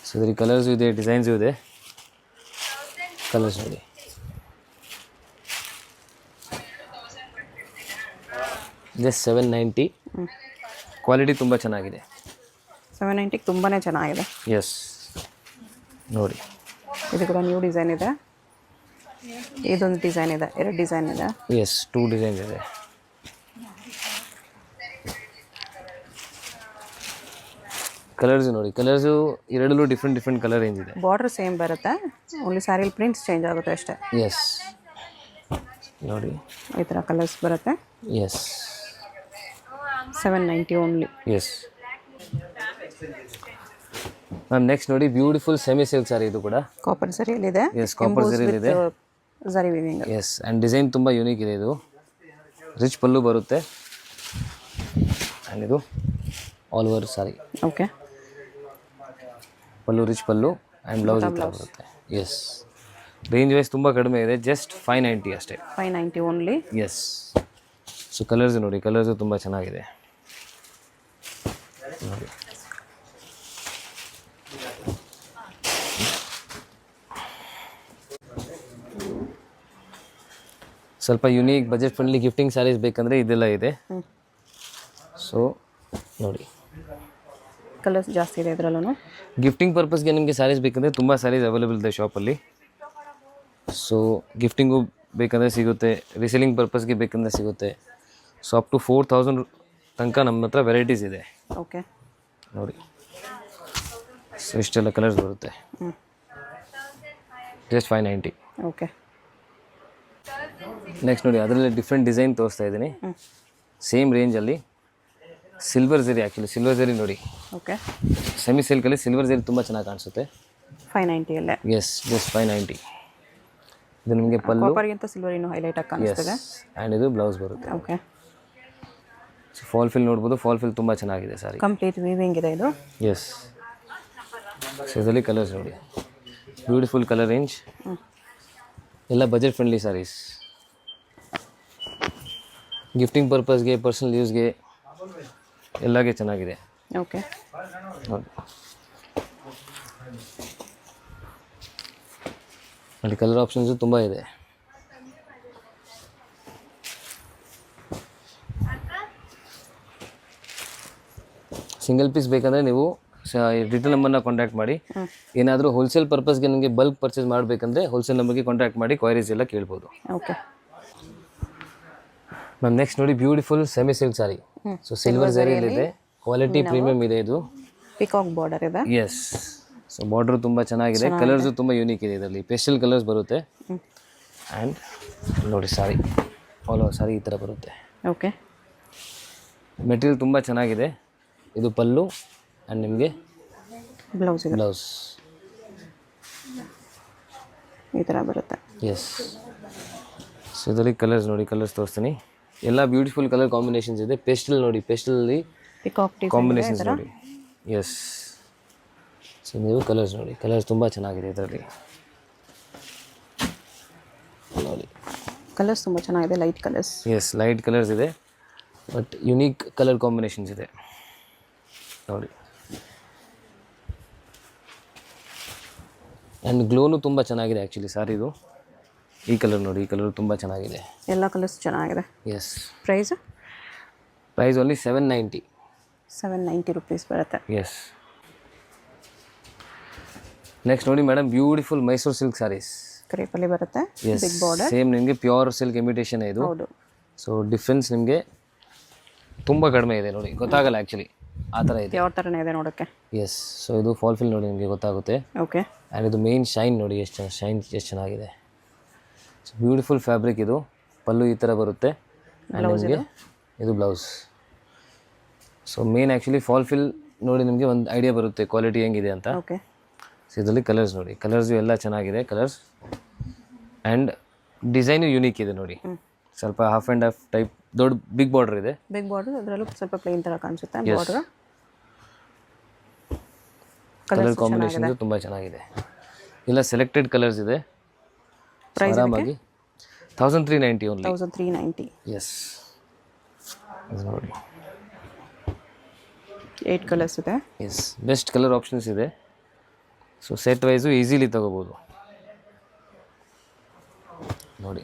ಸೊ ಇದರಲ್ಲಿ ಕಲರ್ಸು ಇದೆ, ಡಿಸೈನ್ಸು ಇದೆ. ಕಲರ್ಸ್ ನೋಡಿ. ಜಸ್ಟ್ 790. ಕ್ವಾಲಿಟಿ ತುಂಬ ಚೆನ್ನಾಗಿದೆ. 790 ತುಂಬಾ ಚೆನ್ನಾಗಿದೆ. ಎಸ್, ನೋಡಿ. ಇದು ಕೂಡ ನ್ಯೂ ಡಿಸೈನ್ ಇದೆ. ಇದೊಂದು ಡಿಸೈನ್ ಇದೆ. 2 ಡಿಸೈನ್ ಇದೆ. ಎಸ್, 2 ಡಿಸೈನ್ಸ್ ಇದೆ. ಕಲರ್ಸ್ ನೋಡಿ, ಕಲರ್ಸು ಎರಡಲ್ಲೂ ಡಿಫ್ರೆಂಟ್ ಕಲರ್ ರೇಂಜ್ ಇದೆ. ಬಾರ್ಡರ್ ಸೇಮ್ ಬರುತ್ತೆ, ಓನ್ಲಿ ಸ್ಯಾರಿಲಿ ಪ್ರಿಂಟ್ಸ್ ಚೇಂಜ್ ಆಗುತ್ತೆ ಅಷ್ಟೇ. ಎಸ್, ನೋಡಿ ಈ ಥರ ಕಲರ್ಸ್ ಬರುತ್ತೆ. Yes, 790 only. Yes ma'am. Next ನೋಡಿ ಬ್ಯೂಟಿಫುಲ್ ಸೆಮಿ ಸಿಲ್ಕ್ ಸಾರಿ. ಇದು ಕೂಡ ಕಾಪರ್ ಸರಿಯಲ್ಲಿದೆ. ಎಸ್, ಕಾಪರ್ ಸರಿಯಲ್ಲಿದೆ. Zari weaving. Yes, and design ತುಂಬ ಯೂನಿಕ್ ಇದೆ. ಇದು ರಿಚ್ ಪಲ್ಲು ಬರುತ್ತೆ ಆ್ಯಂಡ್ ಇದು all over sari. Okay. Pallu rich pallu and blouse ಈ ಥರ ಬರುತ್ತೆ. ಎಸ್, ರೇಂಜ್ ವೈಸ್ ತುಂಬ ಕಡಿಮೆ ಇದೆ. ಜಸ್ಟ್ 590 ಅಷ್ಟೇ. 590 ಓನ್ಲಿ. ಎಸ್. ಸೊ ಕಲರ್ಸ್ ನೋಡಿ, ಕಲರ್ಸು ತುಂಬ ಚೆನ್ನಾಗಿದೆ ನೋಡಿ. ಸ್ವಲ್ಪ unique budget friendly gifting saris ಬೇಕಂದರೆ ಇದೆಲ್ಲ ಇದೆ. ಸೊ ನೋಡಿ, ಕಲರ್ಸ್ ಜಾಸ್ತಿ ಇದೆ ಇದರಲ್ಲೂ. ಗಿಫ್ಟಿಂಗ್ ಪರ್ಪಸ್ಗೆ ನಿಮಗೆ ಸ್ಯಾರೀಸ್ ಬೇಕಂದರೆ ತುಂಬ ಸ್ಯಾರೀಸ್ ಅವೈಲೇಬಲ್ ಇದೆ ಶಾಪಲ್ಲಿ. ಸೊ ಗಿಫ್ಟಿಂಗು ಬೇಕಂದರೆ ಸಿಗುತ್ತೆ, ರಿಸೇಲಿಂಗ್ ಪರ್ಪಸ್ಗೆ ಬೇಕಂದರೆ ಸಿಗುತ್ತೆ. ಸೊ ಅಪ್ ಟು 4000 ತನಕ ನಮ್ಮ ಹತ್ರ ವೆರೈಟೀಸ್ ಇದೆ. ಓಕೆ. ನೋಡಿ, ಸೊ ಇಷ್ಟೆಲ್ಲ ಕಲರ್ಸ್ ಬರುತ್ತೆ. ಜಸ್ಟ್ 590. ಓಕೆ. ನೆಕ್ಸ್ಟ್ ನೋಡಿ, ಅದರಲ್ಲಿ ಡಿಫ್ರೆಂಟ್ ಡಿಸೈನ್ ತೋರಿಸ್ತಾ ಇದ್ದೀನಿ. ಸೇಮ್ ರೇಂಜಲ್ಲಿ ಸಿಲ್ವರ್ ಜರಿ. ಆ್ಯಕ್ಚುಲಿ ಸಿಲ್ವರ್ ಜರಿ ನೋಡಿ. ಓಕೆ. ಸೆಮಿ ಸಿಲ್ಕಲ್ಲಿ ಸಿಲ್ವರ್ ಜರಿ ತುಂಬ ಚೆನ್ನಾಗಿ ಕಾಣಿಸುತ್ತೆ. 590 ಅಲ್ಲೇ. Yes, just 590. ಇದು ನಿಮಗೆ ಪಲ್ಲು. ಕಾಪರ್ಗಿಂತ ಸಿಲ್ವರ್ ಇನ್ನೂ ಹೈಲೈಟ್ ಆಗಿ ಕಾಣಿಸ್ತದೆ. ಆ್ಯಂಡ್ ಇದು ಬ್ಲೌಸ್ ಬರುತ್ತೆ. ಓಕೆ. ಸೊ ಫಾಲ್ ಫಿಲ್ ನೋಡ್ಬೋದು. ಫಾಲ್ ಫಿಲ್ ತುಂಬ ಚೆನ್ನಾಗಿದೆ ಸಾರಿ. ಕಂಪ್ಲೀಟ್ ವೀವಿಂಗ್ ಇದೆ ಇದು. ಎಸ್. ಸೊ ಇದರಲ್ಲಿ ಕಲರ್ಸ್ ನೋಡಿ, ಬ್ಯೂಟಿಫುಲ್ ಕಲರ್ ರೇಂಜ್. ಎಲ್ಲ ಬಜೆಟ್ ಫ್ರೆಂಡ್ಲಿ ಸಾರೀಸ್. ಗಿಫ್ಟಿಂಗ್ ಪರ್ಪಸ್ಗೆ, ಪರ್ಸನಲ್ ಯೂಸ್ಗೆ ಎಲ್ಲಗೆ ಚೆನ್ನಾಗಿದೆ. ಓಕೆ. ನೋಡಿ, ಅಲ್ಲಿ ಕಲರ್ ಆಪ್ಷನ್ಸು ತುಂಬ ಇದೆ. ಸಿಂಗಲ್ ಪೀಸ್ ಬೇಕಂದರೆ ನೀವು ರಿಟರ್ನ್ ನಂಬರ್ನ ಕಾಂಟ್ಯಾಕ್ಟ್ ಮಾಡಿ. ಏನಾದರೂ ಹೋಲ್ಸೇಲ್ ಪರ್ಪಸ್ಗೆ ನಿಮಗೆ ಬಲ್ಕ್ ಪರ್ಚೇಸ್ ಮಾಡಬೇಕಂದ್ರೆ ಹೋಲ್ಸೇಲ್ ನಂಬರ್ಗೆ ಕಾಂಟ್ಯಾಕ್ಟ್ ಮಾಡಿ ಕ್ವೈರೀಸ್ ಎಲ್ಲ ಕೇಳ್ಬೋದು. Okay ma'am. ನೆಕ್ಸ್ಟ್ ನೋಡಿ ಬ್ಯೂಟಿಫುಲ್ ಸೆಮಿ ಸಿಲ್ಕ್ ಸಾರಿ. ಸೊ ಸಿಲ್ವರ್ ಜರಿಯಲ್ಲಿದೆ, ಕ್ವಾಲಿಟಿ ಪ್ರೀಮಿಯಮ್ ಇದೆ. ಇದು ಪಿಕಾಕ್ ಬಾರ್ಡರ್ ಇದೆ. ಎಸ್. ಸೊ ಬಾರ್ಡರ್ ತುಂಬ ಚೆನ್ನಾಗಿದೆ, ಕಲರ್ಸು ತುಂಬ ಯೂನಿಕ್ ಇದೆ. ಇದರಲ್ಲಿ ಪೇಸ್ಟಲ್ ಕಲರ್ಸ್ ಬರುತ್ತೆ. ಆ್ಯಂಡ್ ನೋಡಿ ಸಾರಿ, ಆಲ್ ಓವರ್ ಸಾರಿ ಈ ಥರ ಬರುತ್ತೆ. ಓಕೆ. ಮೆಟೀರಿಯಲ್ ತುಂಬ ಚೆನ್ನಾಗಿದೆ. ಇದು ಪಲ್ಲು ಆ್ಯಂಡ್ ನಿಮಗೆ ಬ್ಲೌಸ್ ಇದೆ. ಬ್ಲೌಸ್ ಈ ಥರ ಬರುತ್ತೆ. ಎಸ್. ಸೊ ಇದರಲ್ಲಿ ಕಲರ್ಸ್ ನೋಡಿ, ಕಲರ್ಸ್ ತೋರಿಸ್ತೀನಿ. ಎಲ್ಲ ಬ್ಯೂಟಿಫುಲ್ ಕಲರ್ ಕಾಂಬಿನೇಷನ್ಸ್ ಇದೆ. ಪೇಸ್ಟಲ್ ನೋಡಿ, ಪೇಸ್ಟಲಲ್ಲಿ ಪಿಕಾಕ್ ಕಾಂಬಿನೇಷನ್ಸ್ ನೋಡಿ. ಎಸ್. ಸೊ ನೀವು ಕಲರ್ಸ್ ನೋಡಿ, ಕಲರ್ಸ್ ತುಂಬ ಚೆನ್ನಾಗಿದೆ ಇದರಲ್ಲಿ ನೋಡಿ. ಕಲರ್ಸ್ ತುಂಬ ಚೆನ್ನಾಗಿದೆ, light colours. Yes, light colours ಇದೆ, ಬಟ್ ಯುನೀಕ್ ಕಲರ್ ಕಾಂಬಿನೇಷನ್ಸ್ ಇದೆ ನೋಡಿ. ಆ್ಯಂಡ್ ಗ್ಲೋನು ತುಂಬ ಚೆನ್ನಾಗಿದೆ ಆ್ಯಕ್ಚುಲಿ ಸಾರಿದು. ಈ ಕಲರ್ ನೋಡಿ, ಈ ಕಲರ್ ತುಂಬ ಚೆನ್ನಾಗಿದೆ. ಎಲ್ಲ ಕಲರ್ಸ್ ಚೆನ್ನಾಗಿದೆ. ಎಸ್. Price only 790. 790 ರುಪೀಸ್ ಬರುತ್ತೆ. ಎಸ್. ನೆಕ್ಸ್ಟ್ ನೋಡಿ madam, beautiful Mysore silk sarees. ಕ್ರೇಪಲ್ಲಿ ಬರುತ್ತೆ. Yes, big border. ಸೇಮ್ ನಿಮಗೆ ಪ್ಯೂರ್ ಸಿಲ್ಕ್ ಇಮಿಟೇಷನ್ ಇದು. ಹೌದು. ಸೊ ಡಿಫ್ರೆನ್ಸ್ ನಿಮಗೆ ತುಂಬ ಕಡಿಮೆ ಇದೆ ನೋಡಿ, ಗೊತ್ತಾಗಲ್ಲ ಆ್ಯಕ್ಚುಲಿ ಆ ಥರ ಇದೆ. ಯಾವ ಥರನೇ ಇದೆ ನೋಡೋಕ್ಕೆ. ಎಸ್. ಸೊ ಇದು ಫಾಲ್ ಫಿಲ್ ನೋಡಿ ನಿಮಗೆ ಗೊತ್ತಾಗುತ್ತೆ. ಓಕೆ. ಆ್ಯಂಡ್ ಇದು ಮೇನ್ ಶೈನ್ ನೋಡಿ, ಎಷ್ಟು ಚೆನ್ನಾಗಿದೆ. ಸೊ ಬ್ಯೂಟಿಫುಲ್ ಫ್ಯಾಬ್ರಿಕ್ ಇದು. ಪಲ್ಲು ಈ ಥರ ಬರುತ್ತೆ. ನಿಮಗೆ ಇದು blouse. So main actually fall fill ನೋಡಿ ನಿಮಗೆ ಒಂದು ಐಡಿಯಾ ಬರುತ್ತೆ ಕ್ವಾಲಿಟಿ ಹೆಂಗಿದೆ ಅಂತ. ಓಕೆ. ಸೊ ಇದರಲ್ಲಿ ಕಲರ್ಸ್ ನೋಡಿ, ಕಲರ್ಸು ಎಲ್ಲ ಚೆನ್ನಾಗಿದೆ ಕಲರ್ಸ್. ಆ್ಯಂಡ್ ಡಿಸೈನು ಯೂನಿಕ್ ಇದೆ ನೋಡಿ, ಸ್ವಲ್ಪ ಹಾಫ್ ಆ್ಯಂಡ್ ಹಾಫ್ ಟೈಪ್ ದೊಡ್ಡ ಬಿಗ್ ಬಾರ್ಡರ್ ಇದೆ. ಬಿಗ್ ಬಾರ್ಡರ್, ಅದರಲ್ಲೂ ಸ್ವಲ್ಪ ಪ್ಲೇನ್ ಥರ ಕಾಣಿಸುತ್ತೆ ಬಾರ್ಡರ್. ಕಲರ್ ಕಾಂಬಿನೇಷನ್ ತುಂಬ ಚೆನ್ನಾಗಿದೆ. ಎಲ್ಲ ಸೆಲೆಕ್ಟೆಡ್ ಕಲರ್ಸ್ ಇದೆ. ಆರಾಮಾಗಿ 1390 ಓನ್ಲಿ. 1390. ಎಸ್. ನೋಡಿ 8 ಕಲರ್ಸ್ ಇದೆ. ಎಸ್, ಬೆಸ್ಟ್ ಕಲರ್ ಆಪ್ಷನ್ಸ್ ಇದೆ. ಸೊ ಸೆಟ್ ವೈಸು ಈಸಿಲಿ ತೊಗೋಬೋದು ನೋಡಿ.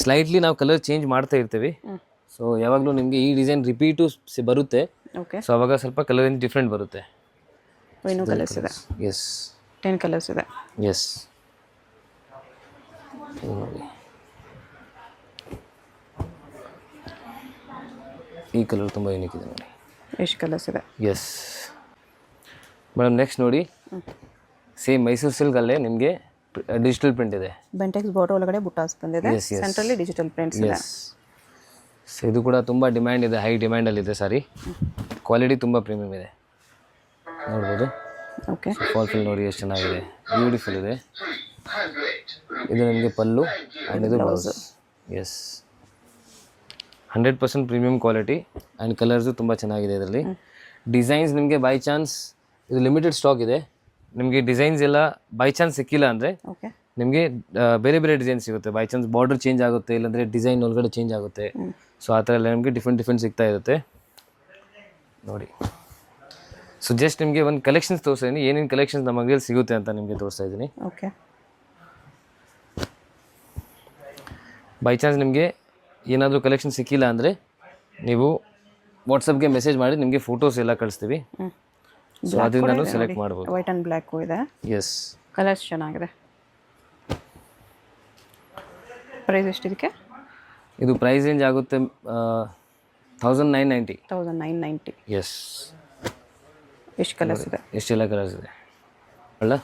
ಸ್ಲೈಟ್ಲಿ ನಾವು ಕಲರ್ ಚೇಂಜ್ ಮಾಡ್ತಾ ಇರ್ತೀವಿ. ಸೊ ಯಾವಾಗಲೂ ನಿಮಗೆ ಈ ಡಿಸೈನ್ ರಿಪೀಟು ಬರುತ್ತೆ. ಓಕೆ. ಸೊ ಅವಾಗ ಸ್ವಲ್ಪ ಕಲರ್ ಡಿಫ್ರೆಂಟ್ ಬರುತ್ತೆ. ಇನ್ನೂ ಕಲರ್ಸ್ ಇದೆ. ಎಸ್, 10 ಕಲರ್ಸ್ ಇದೆ. ಎಸ್. ನೋಡಿ ಈ ಕಲರ್ ತುಂಬ ಯೂನಿಕ್ ಇದೆ ನೋಡಿ. ಎಷ್ಟು ಕಲರ್ಸ್ ಇದೆ. Yes madam. ನೆಕ್ಸ್ಟ್ ನೋಡಿ, ಸೇಮ್ ಮೈಸೂರು ಸಿಲ್ಕಲ್ಲೇ ನಿಮಗೆ ಡಿಜಿಟಲ್ ಪ್ರಿಂಟ್ ಇದೆ. ಬೆಂಟೆಕ್ಸ್ ಬಾರ್ಡರ್ ಒಳಗಡೆ ಬುಟ್ಟಾಸ್ ಬಂದಿದೆ. ಸೆಂಟ್ರಲ್ಲಿ ಡಿಜಿಟಲ್ ಪ್ರಿಂಟ್ಸ್ ಇದೆ. ಸೊ ಇದು ಕೂಡ ತುಂಬ ಡಿಮ್ಯಾಂಡ್ ಇದೆ, ಹೈ ಡಿಮ್ಯಾಂಡಲ್ಲಿದೆ ಸಾರಿ. ಕ್ವಾಲಿಟಿ ತುಂಬ ಪ್ರೀಮಿಯಮ್ ಇದೆ ನೋಡ್ಬೋದು. ಓಕೆ. ಫಾಲ್ ಫಿಲ್ ನೋಡಿ ಎಷ್ಟು ಚೆನ್ನಾಗಿದೆ, ಬ್ಯೂಟಿಫುಲ್ ಇದೆ. ಇದು ನಿಮಗೆ ಪಲ್ಲು ಆ್ಯಂಡ್ ಇದು blouse. Yes, 100% premium quality. And colours ತುಂಬ ಚೆನ್ನಾಗಿದೆ ಇದರಲ್ಲಿ. ಡಿಸೈನ್ಸ್ ನಿಮಗೆ ಬೈ ಚಾನ್ಸ್ ಇದು ಲಿಮಿಟೆಡ್ ಸ್ಟಾಕ್ ಇದೆ. ನಿಮಗೆ ಡಿಸೈನ್ಸ್ ಎಲ್ಲ ಬೈ ಚಾನ್ಸ್ ಸಿಕ್ಕಿಲ್ಲ ಅಂದರೆ ಓಕೆ, ನಿಮಗೆ ಬೇರೆ ಬೇರೆ ಡಿಸೈನ್ ಸಿಗುತ್ತೆ. ಬೈ ಚಾನ್ಸ್ ಬಾರ್ಡರ್ ಚೇಂಜ್ ಆಗುತ್ತೆ, ಇಲ್ಲಾಂದರೆ ಡಿಸೈನ್ ಒಳಗಡೆ ಚೇಂಜ್ ಆಗುತ್ತೆ. ಸೊ ಆ ಥರ ಎಲ್ಲ ನಿಮಗೆ ಡಿಫ್ರೆಂಟ್ ಸಿಗ್ತಾ ಇರುತ್ತೆ ನೋಡಿ. ಸೊ ಜಸ್ಟ್ ನಿಮಗೆ ಒಂದು ಕಲೆಕ್ಷನ್ಸ್ ತೋರಿಸ್ತಾ ಇದ್ದೀನಿ, ಏನೇನು ಕಲೆಕ್ಷನ್ಸ್ ನಮ್ಮ ಅಂಗಡಿಯಲ್ಲಿ ಸಿಗುತ್ತೆ ಅಂತ ನಿಮಗೆ ತೋರಿಸ್ತಾ ಇದ್ದೀನಿ. ಓಕೆ. ಬೈ ಚಾನ್ಸ್ ನಿಮಗೆ ಏನಾದರೂ ಕಲೆಕ್ಷನ್ ಸಿಕ್ಕಿಲ್ಲ ಅಂದರೆ ನೀವು ವಾಟ್ಸಪ್ಗೆ ಮೆಸೇಜ್ ಮಾಡಿ ನಿಮಗೆ ಫೋಟೋಸ್ ಎಲ್ಲ ಕಳಿಸ್ತೀವಿ. ಸೊ ಅದರಿಂದ ನಾನು ಸೆಲೆಕ್ಟ್ ಮಾಡ್ಬೋದು. ವೈಟ್ ಆ್ಯಂಡ್ ಬ್ಲ್ಯಾಕ್ ಇದೆ. ಎಸ್, ಕಲರ್ಸ್ ಚೆನ್ನಾಗಿದೆ. ಪ್ರೈಸ್ ಎಷ್ಟು ಇದಕ್ಕೆ? ಇದು ಪ್ರೈಸ್ ರೇಂಜ್ ಆಗುತ್ತೆ 1990. 1990. ಎಸ್. ಎಷ್ಟು ಕಲರ್ಸ್ ಇದೆ? ಎಷ್ಟೆಲ್ಲ ಕಲರ್ಸ್ ಇದೆ ಅಲ್ಲ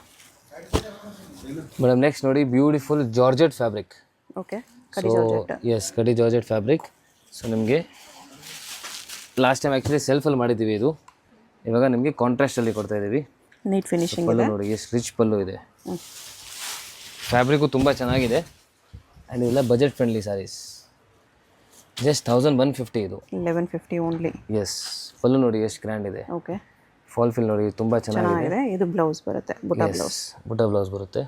ಮೇಡಮ್. ನೆಕ್ಸ್ಟ್ ನೋಡಿ, beautiful georgette fabric. Okay. Yes, ಕಡಿ ಜಾರ್ಜೆಟ್ ಫ್ಯಾಬ್ರಿಕ್. ಸೊ ನಿಮಗೆ ಲಾಸ್ಟ್ ಟೈಮ್ ಆ್ಯಕ್ಚುಲಿ ಸೆಲ್ಫಲ್ಲಿ ಮಾಡಿದ್ದೀವಿ, ಇದು ಇವಾಗ ನಿಮಗೆ ಕಾಂಟ್ರಾಸ್ಟಲ್ಲಿ ಕೊಡ್ತಾ ಇದ್ದೀವಿ. ನೀಟ್ ಫಿನಿಶಿಂಗ್ ಪಲ್ಲು ನೋಡಿ ಎಷ್ಟು ರಿಚ್ ಪಲ್ಲು ಇದೆ. ಫ್ಯಾಬ್ರಿಕ್ಕು ತುಂಬ ಚೆನ್ನಾಗಿದೆ. ಆ್ಯಂಡ್ ಇದೆಲ್ಲ ಬಜೆಟ್ ಫ್ರೆಂಡ್ಲಿ ಸ್ಯಾರೀಸ್. ಜಸ್ಟ್ 1150 ಇದು. 1150 ಓನ್ಲಿ. ಎಸ್, ಪಲ್ಲು ನೋಡಿ ಎಷ್ಟು ಗ್ರ್ಯಾಂಡ್ ಇದೆ. ಓಕೆ. ಫಾಲ್ ಫಿಲ್ ನೋಡಿ ತುಂಬ ಚೆನ್ನಾಗಿದೆ. ಇದು ಬ್ಲೌಸ್ ಬರುತ್ತೆ, ಬುಟ್ಟ ಬ್ಲೌಸ್ ಬರುತ್ತೆ.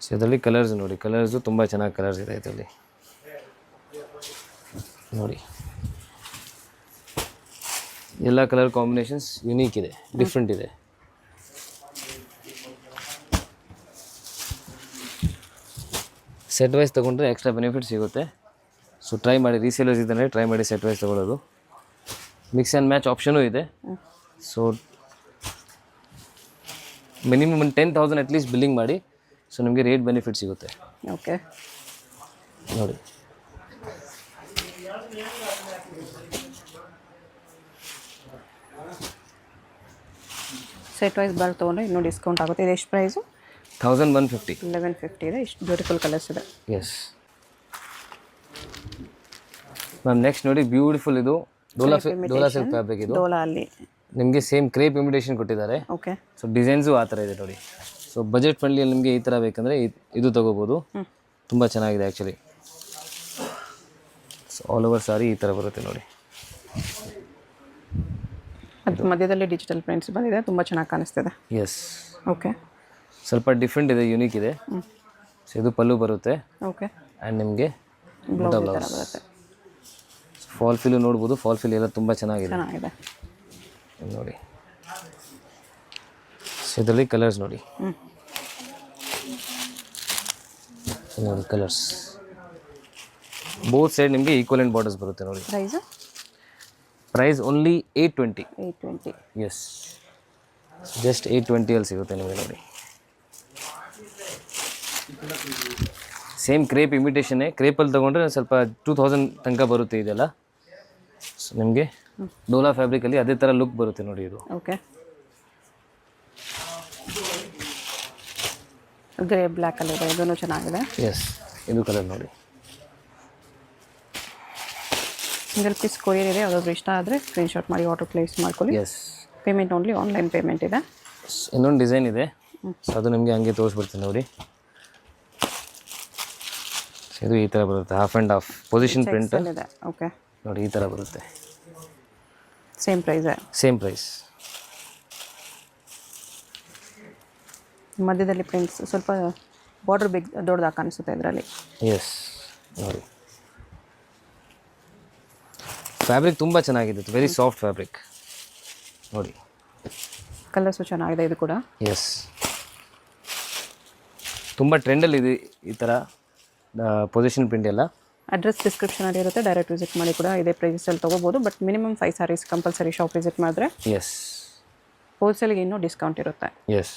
ಸೊ ಇದರಲ್ಲಿ ಕಲರ್ಸ್ ನೋಡಿ, ಕಲರ್ಸು ತುಂಬ ಚೆನ್ನಾಗಿ ಕಲರ್ಸ್ ಇದೆ ಇದರಲ್ಲಿ ನೋಡಿ. ಎಲ್ಲ ಕಲರ್ ಕಾಂಬಿನೇಷನ್ಸ್ ಯುನೀಕ್ ಇದೆ, ಡಿಫ್ರೆಂಟ್ ಇದೆ. ಸೆಟ್ ವೈಸ್ ತೊಗೊಂಡ್ರೆ ಎಕ್ಸ್ಟ್ರಾ ಬೆನಿಫಿಟ್ ಸಿಗುತ್ತೆ. ಸೊ ಟ್ರೈ ಮಾಡಿ, ರೀಸೇಲರ್ಸ್ ಇದ್ದರೆ ಟ್ರೈ ಮಾಡಿ ಸೆಟ್ ವೈಸ್ ತೊಗೊಳ್ಳೋದು. ಮಿಕ್ಸ್ ಆ್ಯಂಡ್ ಮ್ಯಾಚ್ ಆಪ್ಷನೂ ಇದೆ. ಸೊ ಮಿನಿಮಮ್ 10,000 ಅಟ್ಲೀಸ್ಟ್ ಬಿಲ್ಲಿಂಗ್ ಮಾಡಿ. ಸೊ ನಿಮಗೆ ರೇಟ್ ಬೆನಿಫಿಟ್ ಸಿಗುತ್ತೆ. ಓಕೆ ನೋಡಿ. ಸೆಟ್ ವೈಸ್ ಬಾರ್ ತೊಗೊಂಡ್ರೆ ಇನ್ನೂ ಡಿಸ್ಕೌಂಟ್ ಆಗುತ್ತೆ. ಇದು ಎಷ್ಟು ಪ್ರೈಸು? 1150. 1150 ಇದೆ. ಇಷ್ಟು ಬ್ಯೂಟಿಫುಲ್ ಕಲರ್ಸ್ ಇದೆ. S ma'am. ನೆಕ್ಸ್ಟ್ ನೋಡಿ, ಬ್ಯೂಟಿಫುಲ್ ಇದು ಡೋಲಾ ಸಿಲ್ಕ್ ಫ್ಯಾಬ್ರಿಕ್. ಇದು ಡೋಲಾ ಅಲ್ಲಿ ನಿಮಗೆ ಸೇಮ್ ಕ್ರೇಪ್ ಇಮಿಟೇಷನ್ ಕೊಟ್ಟಿದ್ದಾರೆ. ಓಕೆ. ಸೊ ಡಿಸೈನ್ಸು ಆ ಥರ ಇದೆ ನೋಡಿ. ಸೊ ಬಜೆಟ್ ಫ್ರೆಂಡ್ಲಿಯಲ್ಲಿ ನಿಮಗೆ ಈ ಥರ ಬೇಕಂದರೆ ಇದು ತೊಗೋಬೋದು. ತುಂಬ ಚೆನ್ನಾಗಿದೆ ಆ್ಯಕ್ಚುಲಿ. ಸೊ ಆಲ್ ಓವರ್ ಸಾರಿ ಈ ಥರ ಬರುತ್ತೆ ನೋಡಿ. ಅದು ಮಧ್ಯದಲ್ಲಿ ಡಿಜಿಟಲ್ ಪ್ರಿಂಟ್ಸ್ ಬಂದಿದೆ, ತುಂಬ ಚೆನ್ನಾಗಿ ಕಾಣಿಸ್ತಿದೆ. ಎಸ್, ಓಕೆ, ಸ್ವಲ್ಪ ಡಿಫ್ರೆಂಟ್ ಇದೆ, ಯೂನಿಕ್ ಇದೆ. ಸೊ ಇದು ಪಲ್ಲು ಬರುತ್ತೆ. ಓಕೆ, ಆ್ಯಂಡ್ ನಿಮಗೆ ಬ್ಲೌಸ್ ಬರುತ್ತೆ. ಫಾಲ್ ಫಿಲ್ ನೋಡ್ಬೋದು, ಫಾಲ್ ಫಿಲ್ ಎಲ್ಲ ತುಂಬ ಚೆನ್ನಾಗಿದೆ ನೋಡಿ. ಸೊ ಇದರಲ್ಲಿ ಕಲರ್ಸ್ ನೋಡಿ, ನೋಡಿ ಕಲರ್ಸ್ ಬೋತ್ ಸೈಡ್ ನಿಮಗೆ ಈಕ್ವಲೆಂಟ್ ಬಾರ್ಡರ್ಸ್ ಬರುತ್ತೆ ನೋಡಿ. Price only 820. ಎಸ್, ಜಸ್ಟ್ 820 ಸಿಗುತ್ತೆ ನಿಮಗೆ ನೋಡಿ. ಸೇಮ್ ಕ್ರೇಪ್ ಇಮಿಟೇಷನ್ನೇ, ಕ್ರೇಪಲ್ಲಿ ತೊಗೊಂಡ್ರೆ ಸ್ವಲ್ಪ 2000 ತನಕ ಬರುತ್ತೆ ಇದೆಲ್ಲ. ಸೊ ನಿಮಗೆ ಡೋಲಾ ಫ್ಯಾಬ್ರಿಕಲ್ಲಿ ಅದೇ ಥರ ಲುಕ್ ಬರುತ್ತೆ ನೋಡಿ ಇದು. ಓಕೆ, ಗ್ರೇ ಬ್ಲ್ಯಾಕ್ ಅಲ್ಲಿ ಇದೆ, ಇದೂ ಚೆನ್ನಾಗಿದೆ. ಎಸ್, ಇದು ಕಲರ್ ನೋಡಿ. ಸಿಂಗಲ್ ಪೀಸ್ ಕೊರಿಯರ್ ಇದೆ, ಯಾವುದಾದ್ರು ಇಷ್ಟ ಆದರೆ ಸ್ಕ್ರೀನ್ಶಾಟ್ ಮಾಡಿ ಆರ್ಡರ್ ಪ್ಲೇಸ್ ಮಾಡ್ಕೊಳ್ಳಿ. Yes, payment only online payment ಇದೆ. ಇನ್ನೊಂದು ಡಿಸೈನ್ ಇದೆ, ಸೊ ಅದು ನಿಮಗೆ ಹಂಗೆ ತೋರಿಸ್ಬಿಡ್ತೀನಿ ನೋಡಿ. ಇದು ಈ ಥರ ಬರುತ್ತೆ, half and half position print ಇದೆ. ಓಕೆ ನೋಡಿ, ಈ ಥರ ಬರುತ್ತೆ. Same price. ಮಧ್ಯದಲ್ಲಿ ಪ್ರಿಂಟ್ಸ್ ಸ್ವಲ್ಪ ಬಾರ್ಡರ್ ದೊಡ್ಡದಾಗಿ ಕಾಣಿಸುತ್ತೆ ಇದರಲ್ಲಿ. ಎಸ್, ನೋಡಿ ಫ್ಯಾಬ್ರಿಕ್ ತುಂಬ ಚೆನ್ನಾಗಿದೆ, ವೆರಿ ಸಾಫ್ಟ್ ಫ್ಯಾಬ್ರಿಕ್ ನೋಡಿ. ಕಲರ್ಸು ಚೆನ್ನಾಗಿದೆ ಇದು ಕೂಡ. ಎಸ್, ತುಂಬ ಟ್ರೆಂಡಲ್ಲಿದೆ ಈ ಥರ ಪೊಸಿಷನ್ ಪ್ರಿಂಟ್ ಎಲ್ಲ. ಅಡ್ರೆಸ್ ಡಿಸ್ಕ್ರಿಪ್ಷನಲ್ಲಿ ಇರುತ್ತೆ, ಡೈರೆಕ್ಟ್ ವಿಸಿಟ್ ಮಾಡಿ ಕೂಡ ಇದೇ ಪ್ರೈಸಲ್ಲಿ ತೊಗೋಬೋದು. But minimum 5 saris compulsory shop visit ಮಾಡಿದ್ರೆ ಎಸ್ ಹೋಲ್ಸೇಲ್ಗೆ ಇನ್ನೂ ಡಿಸ್ಕೌಂಟ್ ಇರುತ್ತೆ. ಎಸ್.